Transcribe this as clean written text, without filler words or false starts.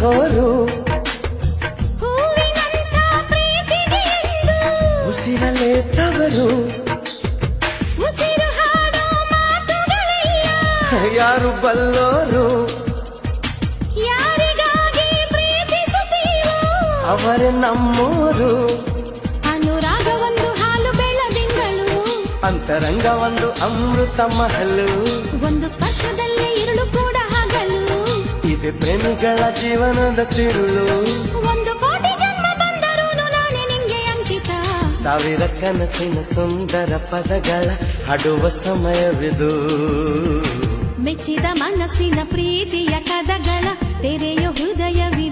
ಬದುಕೋರು ಹೂವಿನಂಥ ಪ್ರೀತಿಗೆ ಎಂದು ಉಸಿರಲೇ ತವರು ಉಸಿರು ಹಾಡೋ ಮಾತುಗಳಯ್ಯ ಯಾರು ಬಲ್ಲೋರು ಯಾರಿಗಾಗಿ ಪ್ರೀತಿಸುತ್ತೀವೋ ಅವರೇ ನಮ್ಮೂರು ಅನುರಾಗ ಒಂದು ಹಾಲು ಬೆಳದಿಂಗಳು ಅಂತರಂಗ ಒಂದು ಅಮೃತ ಮಹಲು ಒಂದು ಸ್ಪರ್ಶದಲ್ಲೇ ഇരുಳು ಕೂಡ ಹಗಲು ಇದೆ ಪ್ರೇಮಿಗಳ ಜೀವನದ ತಿರುಳು ಒಂದು ಕೋಟಿ ಜನ್ಮ ಬಂದರೂ ನಾನೇ ನಿಂಗೆ ಅಂಕಿತ ಸಾವಿರ ಕನಸಿನ ಸುಂದರ ಪದಗಳ ಹಾಡುವ ಸಮಯವಿದು ಮೆಚ್ಚಿದ ಮನಸ್ಸಿನ ಪ್ರೀತಿಯ ಕದಗಳ ತೆರೆಯೋ ಹೃದಯವಿ